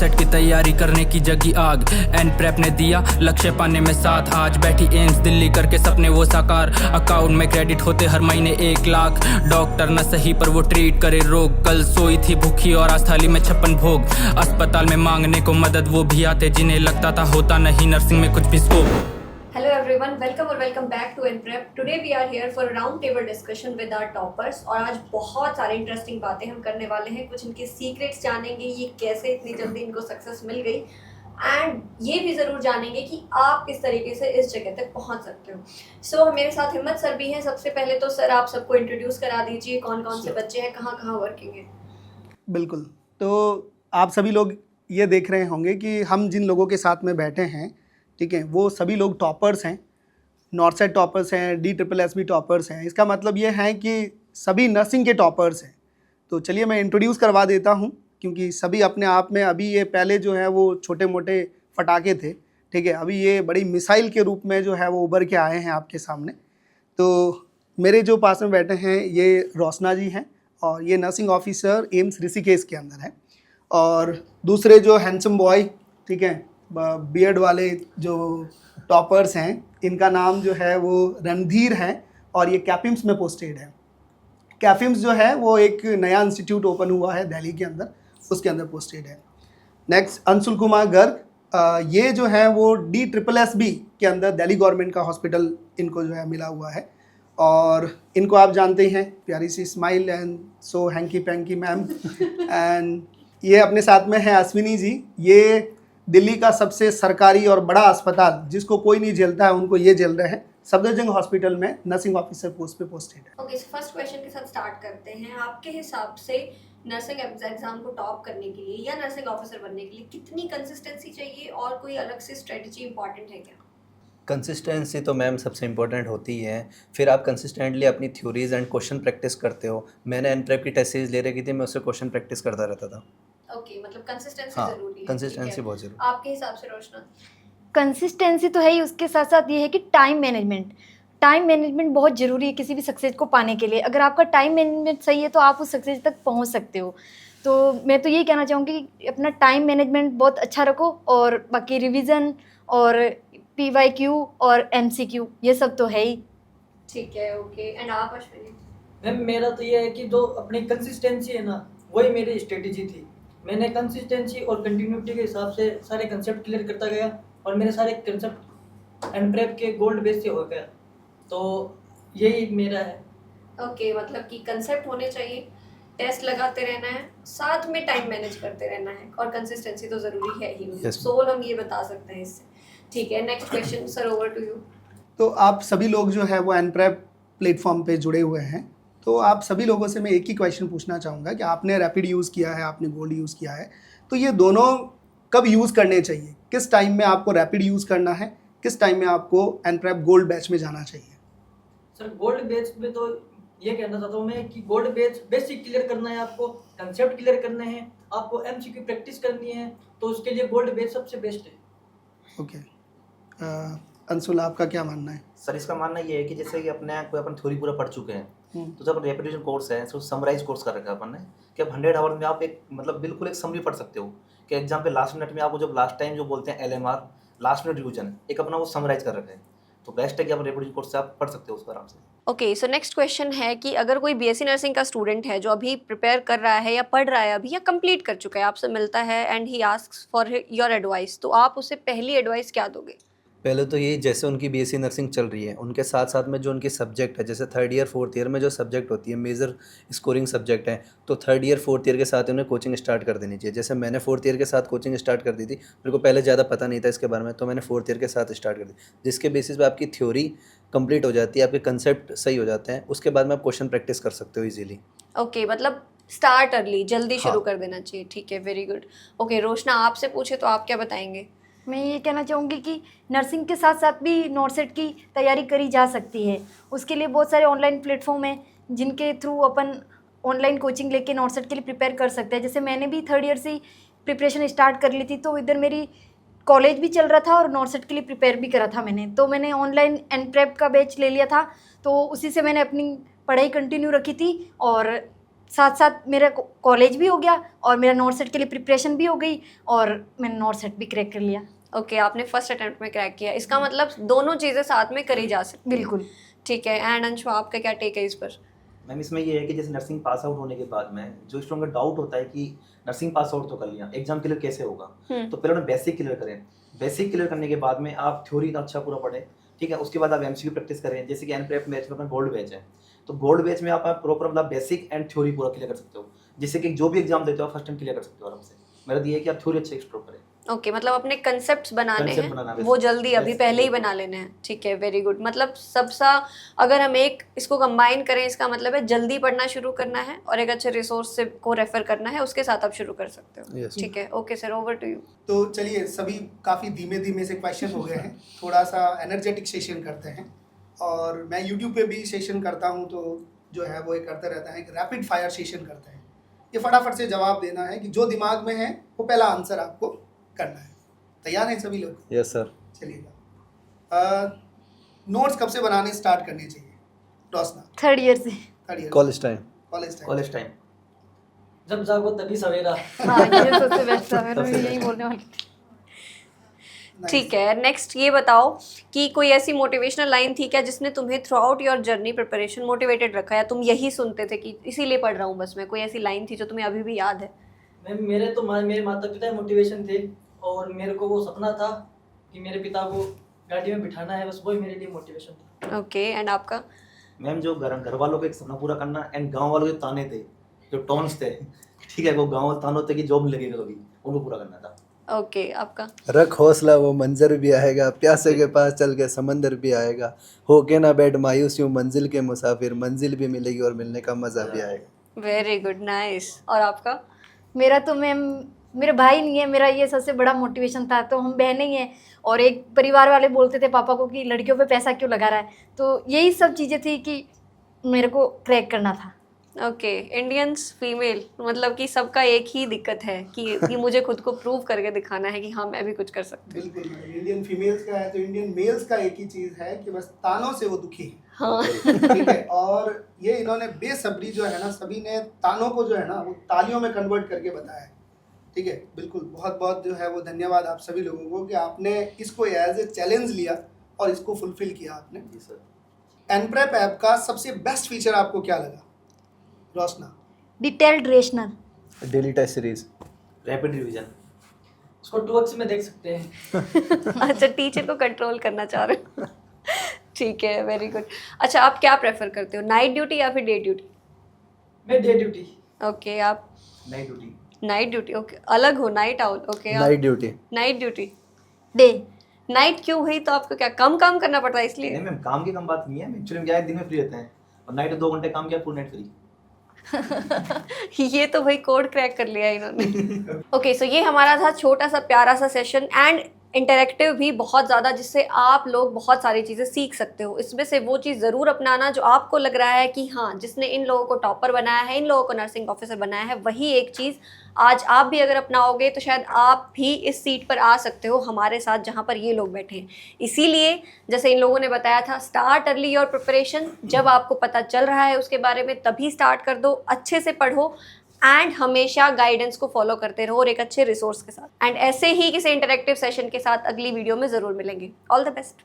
नॉर्सेट की तैयारी करने की जगी आग, एन प्रेप ने दिया लक्ष्य पाने में साथ। आज बैठी एम्स दिल्ली करके सपने वो साकार, अकाउंट में क्रेडिट होते हर महीने 1 लाख। डॉक्टर न सही पर वो ट्रीट करे रोग, कल सोई थी भूखी और आज थाली में 56 भोग। अस्पताल में मांगने को मदद वो भी आते जिन्हें लगता था होता नहीं नर्सिंग में कुछ भी scope. Hello everyone, welcome back to NPrep. Today we are here for a round table discussion with our toppers और आज बहुत सारे इंटरेस्टिंग बातें हम करने वाले हैं। कुछ इनके सीक्रेट्स जानेंगे, ये कैसे इतनी जल्दी इनको सक्सेस मिल गई, एंड ये भी ज़रूर जानेंगे कि आप किस तरीके से इस जगह तक पहुंच सकते हो। सो मेरे साथ हिम्मत सर भी हैं। सबसे पहले तो सर आप सबको इंट्रोड्यूस करा दीजिए, कौन कौन से बच्चे हैं, कहाँ कहाँ वर्किंग है। बिल्कुल, तो आप सभी लोग ये देख रहे होंगे कि हम जिन लोगों के साथ में बैठे हैं, ठीक है, वो सभी लोग टॉपर्स हैं, नॉर्सेट टॉपर्स हैं, DSSB टॉपर्स हैं। इसका मतलब ये है कि सभी नर्सिंग के टॉपर्स हैं। तो चलिए मैं इंट्रोड्यूस करवा देता हूँ, क्योंकि सभी अपने आप में अभी ये पहले जो है वो छोटे मोटे फटाके थे, ठीक है, अभी ये बड़ी मिसाइल के रूप में जो है वो उभर के आए हैं आपके सामने। तो मेरे जो पास में बैठे हैं ये रोशना जी हैं और ये नर्सिंग ऑफिसर एम्स ऋषिकेश के अंदर है। और दूसरे जो हैंडसम बॉय, ठीक है, बियर्ड वाले जो टॉपर्स हैं, इनका नाम जो है वो रणधीर हैं और ये कैपिम्स में पोस्टेड है। कैपिम्स जो है वो एक नया इंस्टीट्यूट ओपन हुआ है दिल्ली के अंदर, उसके अंदर पोस्टेड है। नेक्स्ट अंशुल कुमार गर्ग, ये जो है वो DSSB के अंदर दिल्ली गवर्नमेंट का हॉस्पिटल इनको जो है मिला हुआ है। और इनको आप जानते हैं, प्यारी सी smile and so hanky panky ma'am. And ये अपने साथ में है अश्विनी जी, ये दिल्ली का सबसे सरकारी और बड़ा अस्पताल जिसको कोई नहीं झेलता है उनको ये झेल रहे हैं, सफदरजंग हॉस्पिटल में नर्सिंग ऑफिसर पोस्ट पे पोस्टेड है। ओके, फर्स्ट क्वेश्चन के साथ स्टार्ट करते हैं। आपके हिसाब से नर्सिंग एग्जाम को टॉप करने के लिए या नर्सिंग ऑफिसर बनने के लिए कितनी कंसिस्टेंसी चाहिए और कोई अलग से स्ट्रेटजी इंपॉर्टेंट है क्या? कंसिस्टेंसी तो मैम सबसे इम्पोर्टेंट होती है। फिर आप कंसिस्टेंटली अपनी थ्योरीज एंड क्वेश्चन प्रैक्टिस करते हो। मैंने एनप्रेप की टेस्ट सीरीज ले रखी थी, मैं उससे क्वेश्चन प्रैक्टिस करता रहता था। ओके, मतलब कंसिस्टेंसी हाँ, जरूरी है। कंसिस्टेंसी बहुत जरूरी। आपके हिसाब से रोशना? कंसिस्टेंसी तो है ही, उसके साथ साथ ये है कि टाइम मैनेजमेंट बहुत ज़रूरी है किसी भी सक्सेस को पाने के लिए। अगर आपका टाइम मैनेजमेंट सही है तो आप उस सक्सेस तक पहुंच सकते हो। तो मैं तो यही कहना चाहूँगी कि अपना टाइम मैनेजमेंट बहुत अच्छा रखो और बाकी रिवीजन और PYQ और MCQ ये सब तो है ही। ठीक है, ओके। एंड आप अश्विनी? मैम मेरा तो ये है कि जो अपनी कंसिस्टेंसी है ना, वही मेरी स्ट्रेटेजी थी। मैंने कंसिस्टेंसी और कंटिन्यूटी के हिसाब से सारे कंसेप्ट क्लियर करता गया और मेरे सारे कंसेप्ट एनप्रेप के गोल्ड बेस से हो गया। तो यही मेरा है। ओके, मतलब कि कंसेप्ट होने चाहिए, टेस्ट लगाते रहना है, साथ में टाइम मैनेज करते रहना है और कंसिस्टेंसी तो ज़रूरी है ही। Yes. सोल हम ये बता सकते हैं इससे। ठीक है, next question sir, over to you. तो आप सभी लोग जो है वो एनप्रेप प्लेटफॉर्म पे जुड़े हुए हैं, तो आप सभी लोगों से मैं एक ही क्वेश्चन पूछना चाहूँगा कि आपने रैपिड यूज़ किया है, आपने गोल्ड यूज़ किया है, तो ये दोनों कब यूज़ करने चाहिए? किस टाइम में आपको रैपिड यूज़ करना है, किस टाइम में आपको एनप्रेप गोल्ड बैच में जाना चाहिए? सर गोल्ड बेस में तो ये कहना चाहता हूँ मैं कि गोल्ड बेस बेसिक क्लियर करना है, आपको कंसेप्ट क्लियर करने हैं, आपको MCQ प्रैक्टिस करनी है, तो उसके लिए गोल्ड बेस सबसे बेस्ट है। ओके, अंशुल आपका क्या मानना है? सर इसका मानना ये है कि जैसे कि अपने कोई अपन थ्योरी पूरा पढ़ चुके हैं, तो जब रेपिटेशन कोर्स है तो समराइज कोर्स कर रखा है अपन ने कि अब 100 आवर्स में आप एक मतलब बिल्कुल एक समरी पढ़ सकते हो कि एग्जाम पे लास्ट मिनट में आपको जब लास्ट टाइम जो बोलते हैं LMR लास्ट मिनट रिवीजन एक अपना वो समराइज कर रखा है। तो बेस्ट है कि आप रेपिटेशन कोर्स से आप पढ़ सकते हो उसको आराम से। ओके, सो नेक्स्ट क्वेश्चन है कि अगर कोई BSc नर्सिंग का स्टूडेंट है जो अभी प्रिपेयर कर रहा है या पढ़ रहा है अभी या कंप्लीट कर चुका है, आपसे मिलता है and he asks for your advice, तो आप उसे पहली एडवाइस क्या दोगे? पहले तो ये जैसे उनकी BSc नर्सिंग चल रही है, उनके साथ साथ में जो उनके सब्जेक्ट है, जैसे 3rd ईयर 4th ईयर में जो सब्जेक्ट होती है मेजर स्कोरिंग सब्जेक्ट है, तो 3rd ईयर 4th ईयर के साथ उन्हें कोचिंग स्टार्ट कर देनी चाहिए। जैसे मैंने 4th ईयर के साथ कोचिंग स्टार्ट कर दी थी, मेरे को पहले ज़्यादा पता नहीं था इसके बारे में, तो मैंने 4th ईयर के साथ स्टार्ट कर दी, जिसके बेसिस पे आपकी थ्योरी कंप्लीट हो जाती है, आपके कंसेप्ट सही हो जाते हैं, उसके बाद में आप क्वेश्चन प्रैक्टिस कर सकते हो ईजिली। ओके, मतलब स्टार्ट अर्ली, जल्दी शुरू हाँ। कर देना चाहिए। ठीक है, वेरी गुड। ओके, रोशना आपसे पूछे तो आप क्या बताएंगे? मैं ये कहना चाहूँगी कि नर्सिंग के साथ साथ भी नॉर्सेट की तैयारी करी जा सकती है। उसके लिए बहुत सारे ऑनलाइन प्लेटफॉर्म हैं जिनके थ्रू अपन ऑनलाइन कोचिंग लेके नॉर्सेट के लिए प्रिपेयर कर सकते हैं। जैसे मैंने भी 3rd ईयर से प्रिपरेशन स्टार्ट कर ली थी, तो इधर मेरी कॉलेज भी चल रहा था और नॉर्सेट के लिए प्रिपेयर भी करा था मैंने। तो मैंने ऑनलाइन एनप्रेप का बैच ले लिया था, तो उसी से मैंने अपनी पढ़ाई कंटिन्यू रखी थी और साथ साथ मेरा कॉलेज भी हो गया और मेरा नॉर्थ सेट के लिए प्रिपरेशन भी हो गई और मैंने नॉर्थ सेट भी क्रैक कर लिया। ओके, आपने फर्स्ट अटेम्प्ट में क्रैक किया, इसका मतलब दोनों चीज़ें साथ में करी जा सकती हैं। बिल्कुल। ठीक है, एंड अंशु आपका क्या टेक है इस पर? मैम इसमें ये है कि जैसे नर्सिंग पास आउट होने के बाद में जो स्टूडेंट का डाउट होता है कि नर्सिंग पास आउट तो कर लिया, एग्जाम क्लियर कैसे होगा, तो पहले उन्हें बेसिक क्लियर करें। बेसिक क्लियर करने के बाद में आप थ्योरी अच्छा पूरा पढ़ें, ठीक है। उसके बाद आप एमसीक्यू प्रैक्टिस करें, जैसे कि एनप्रेप बैच में अपना गोल्ड बैच है, तो गोल्ड बैच में आप प्रॉपर मतलब बेसिक एंड थ्योरी पूरा क्लियर कर सकते हो, जिससे कि जो भी एग्जाम देते हो आप फर्स्ट टाइम क्लियर कर सकते हो आराम से। मेरा तो ये है कि आप थ्योरी अच्छे एक्सप्लोर करें। ओके, मतलब अपने कंसेप्ट्स बनाने Concept बनाना हैं, है, वो जल्दी अभी basic, पहले ही बिल्कुल। बना लेने हैं। ठीक है, वेरी गुड। मतलब सबसा अगर हम एक इसको कंबाइन करें, इसका मतलब है जल्दी पढ़ना शुरू करना है और एक अच्छे रिसोर्स से को रेफर करना है, उसके साथ आप शुरू कर सकते हो। Yes. ठीक है, okay sir, over to you. तो चलिए, सभी काफ़ी धीमे धीमे से क्वेश्चन हो गए हैं, थोड़ा सा एनर्जेटिक सेशन करते हैं। और मैं यूट्यूब पे भी सेशन करता हूँ, तो जो है वो ये करते रहता है कि रैपिड फायर सेशन करते हैं। ये फटाफट से जवाब देना है कि जो दिमाग में है वो पहला आंसर आपको करना है। तैयार हैं सभी लोग? Yes sir. चलिएगा। नोट्स कब से बनाने स्टार्ट करने चाहिए रोशना? 3rd ईयर से। 3rd year college time. College time जब जागो तभी सवेरा। हाँ, ये सबसे बेस्ट था, मैं यही बोलने वाली थी। ठीक है, नेक्स्ट ये बताओ कि कोई ऐसी मोटिवेशनल लाइन थी क्या जिसने तुम्हें through out your journey preparation motivated रखा, या तुम यही सुनते थे कि इसीलिए पढ़ रहा हूँ बस मैं? कोई ऐसी लाइन थी जो तुम्हें अभी भी याद है? मैम मेरे माता पिता मोटिवेशन थे और मेरे को वो सपना था कि मेरे पिता को गाड़ी में बिठाना है, बस वही मेरे लिए मोटिवेशन था। ओके, एंड आपका? मैम जो घर वालों का एक सपना पूरा करना एंड गांव वालों के ताने थे, जो टॉन्स थे, ठीक है, वो गांव तानों थे कि जॉब नहीं लगेगा कभी, उनको पूरा करना था। ओके, आपका? रख हौसला वो मंजर भी आएगा, प्यासे के पास चल के समंदर भी आएगा, हो के ना बैठ मायूस यूं मंजिल के मुसाफिर, मंजिल भी मिलेगी और मिलने का मजा भी आएगा। Very good, nice. और आपका? मेरा तो मैम, मेरा भाई नहीं है, मेरा ये सबसे बड़ा मोटिवेशन था। तो हम बहनें ही हैं और एक परिवार वाले बोलते थे पापा को कि लड़कियों पे पैसा क्यों लगा रहा है, तो यही सब चीज़ें थी कि मेरे को क्रैक करना था। ओके, इंडियंस फीमेल मतलब कि सबका एक ही दिक्कत है कि मुझे खुद को प्रूव करके दिखाना है कि हाँ मैं भी कुछ कर सकती हूँ। बिल्कुल मैडम, इंडियन फीमेल्स का है तो इंडियन मेल्स का एक ही चीज़ है कि बस तानों से वो दुखी है। हाँ। ठीक है, और ये इन्होंने बेसब्री जो है ना, सभी ने तानों को जो है ना वो तालियों में कन्वर्ट करके बताया है। ठीक है, बिल्कुल, बहुत बहुत जो है वो धन्यवाद आप सभी लोगों को कि आपने इसको एज ए चैलेंज लिया और इसको फुलफिल किया आपने। जी सर। एनप्रेप ऐप का सबसे बेस्ट फीचर आपको क्या लगा Roshna? Detailed rationale, daily test series, rapid revision. उसको 2x में देख सकते हैं। अच्छा, टीचर को कंट्रोल करना चाह रहे हो। ठीक है, वेरी गुड। अच्छा, आप क्या प्रेफर करते हो, नाइट ड्यूटी या फिर डे ड्यूटी? मैं डे ड्यूटी। ओके, आप? Night duty. Night duty, okay, अलग हो, night out. Okay, night duty. Night duty. Day. Night क्यों हुई? तो आपको क्या कम काम करना पड़ता है इसलिए? नहीं मैम, काम की कम बात नहीं है, एक्चुअली क्या है, दिन में फ्री रहते हैं और नाइट 2 घंटे काम किया, पूरी नाइट फ्री। ये तो भाई कोड क्रैक कर लिया इन्होंने। ओके, सो ये हमारा था छोटा सा प्यारा सा सेशन एंड इंटरेक्टिव भी बहुत ज़्यादा, जिससे आप लोग बहुत सारी चीज़ें सीख सकते हो। इसमें से वो चीज़ ज़रूर अपनाना जो आपको लग रहा है कि हाँ, जिसने इन लोगों को टॉपर बनाया है, इन लोगों को नर्सिंग ऑफिसर बनाया है, वही एक चीज़ आज आप भी अगर अपनाओगे तो शायद आप भी इस सीट पर आ सकते हो हमारे साथ जहाँ पर ये लोग बैठे हैं। इसीलिए जैसे इन लोगों ने बताया था, स्टार्ट अर्ली योर प्रिपरेशन। जब आपको पता चल रहा है उसके बारे में तभी स्टार्ट कर दो, अच्छे से पढ़ो एंड हमेशा गाइडेंस को फॉलो करते रहो और एक अच्छे रिसोर्स के साथ। एंड ऐसे ही किसी इंटरेक्टिव सेशन के साथ अगली वीडियो में ज़रूर मिलेंगे। All the best.